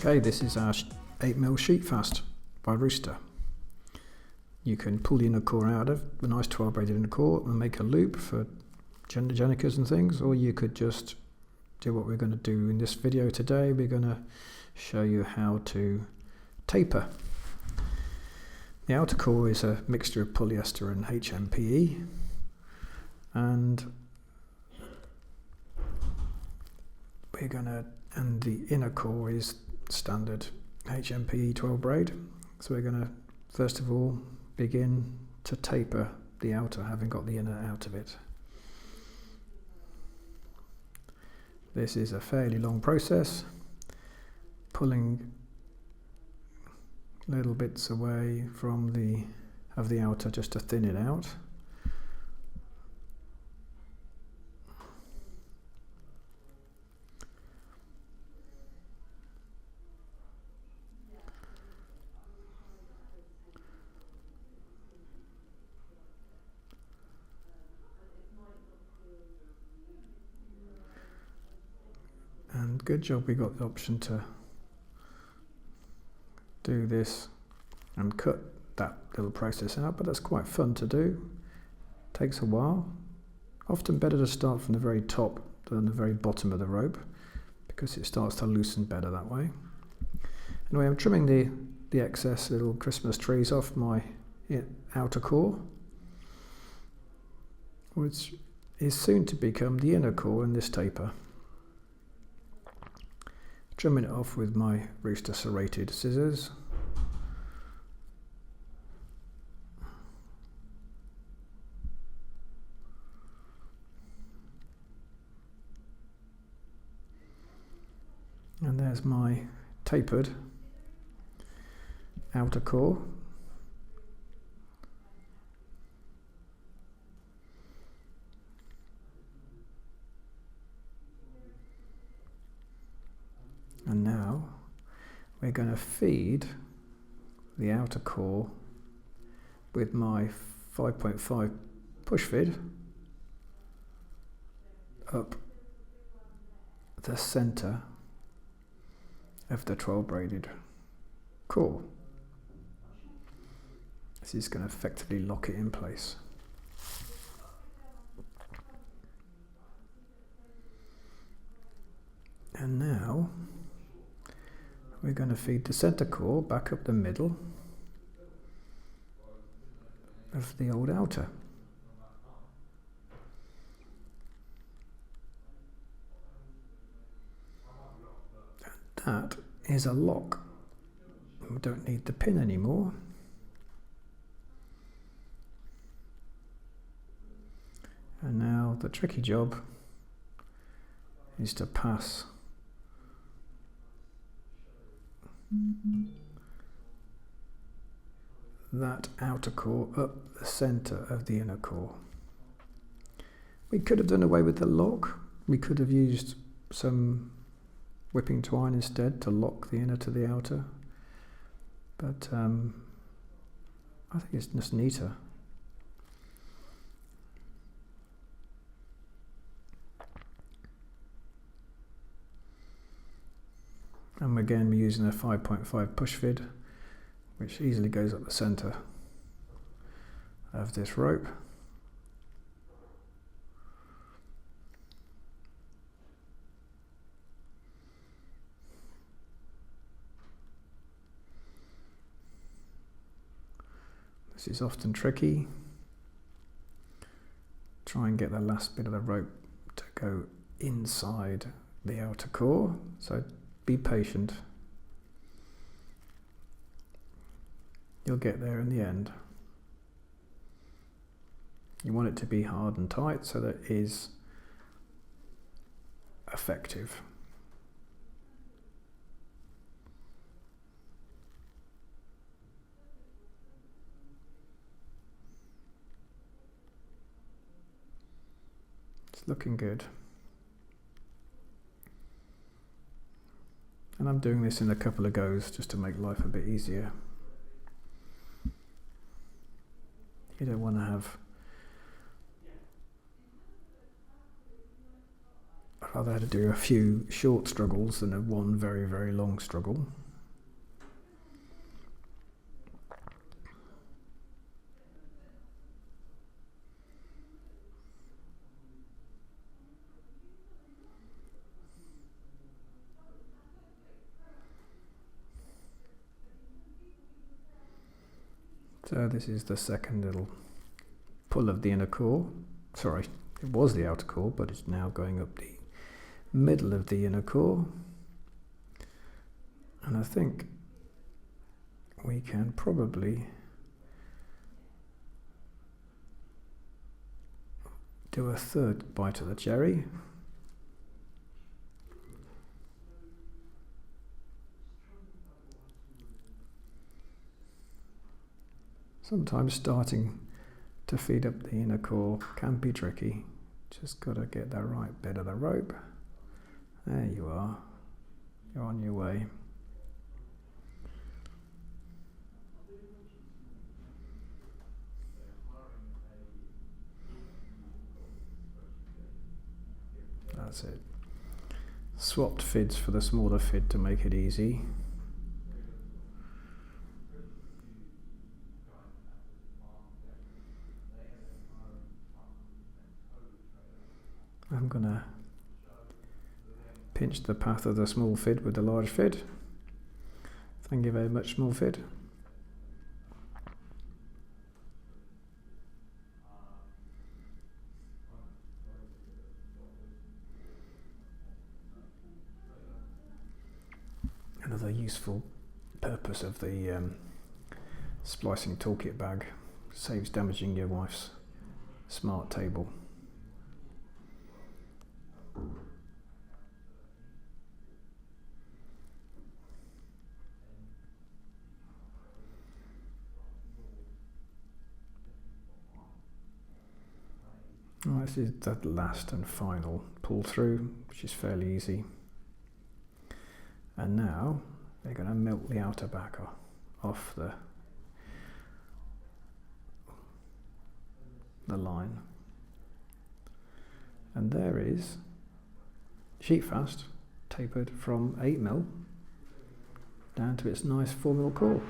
Okay, this is our 8mm Sheetfast by Rooster. You can pull the inner core out of a nice 12 braided inner core and make a loop for Jenicas and things, or you could just do what we're going to do in this video today. We're going to show you how to taper. The outer core is a mixture of polyester and HMPE, and the inner core is standard HMPE 12 braid. So we're going to first of all begin to taper the outer, having got the inner out of it. This is a fairly long process, pulling little bits away from the outer just to thin it out. And good job we got the option to do this and cut that little process out, but that's quite fun to do. Takes a while. Often better to start from the very top than the very bottom of the rope, because it starts to loosen better that way. Anyway, I'm trimming the excess little Christmas trees off my outer core, which is soon to become the inner core in this taper. Trimming it off with my Rooster serrated scissors. And there's my tapered outer core. And now we're going to feed the outer core with my 5.5 push feed up the center of the 12 braided core. This is going to effectively lock it in place. And now we're going to feed the center core back up the middle of the old outer. And that is a lock. We don't need the pin anymore. And now the tricky job is to pass that outer core up the center of the inner core. We could have done away with the lock. We could have used some whipping twine instead to lock the inner to the outer, but I think it's just neater. And again, we're using a 5.5 push feed, which easily goes up the center of this rope. This is often tricky. Try and get the last bit of the rope to go inside the outer core, so be patient. You'll get there in the end. You want it to be hard and tight so that it is effective. It's looking good. And I'm doing this in a couple of goes just to make life a bit easier. You don't want to have a rather had to do a few short struggles than a one very, very long struggle. So this is the second little pull of the inner core. Sorry, it was the outer core, but it's now going up the middle of the inner core. And I think we can probably do a third bite of the cherry. Sometimes starting to feed up the inner core can be tricky. Just got to get the right bit of the rope. There you are. You're on your way. That's it. Swapped fids for the smaller fid to make it easy. I'm going to pinch the path of the small fid with the large fid. Thank you very much, small fid. Another useful purpose of the splicing toolkit bag, saves damaging your wife's smart table. Well, this is the last and final pull through, which is fairly easy. And now they're going to melt the outer back off the line. And there is Sheetfast tapered from 8mm down to its nice 4mm core.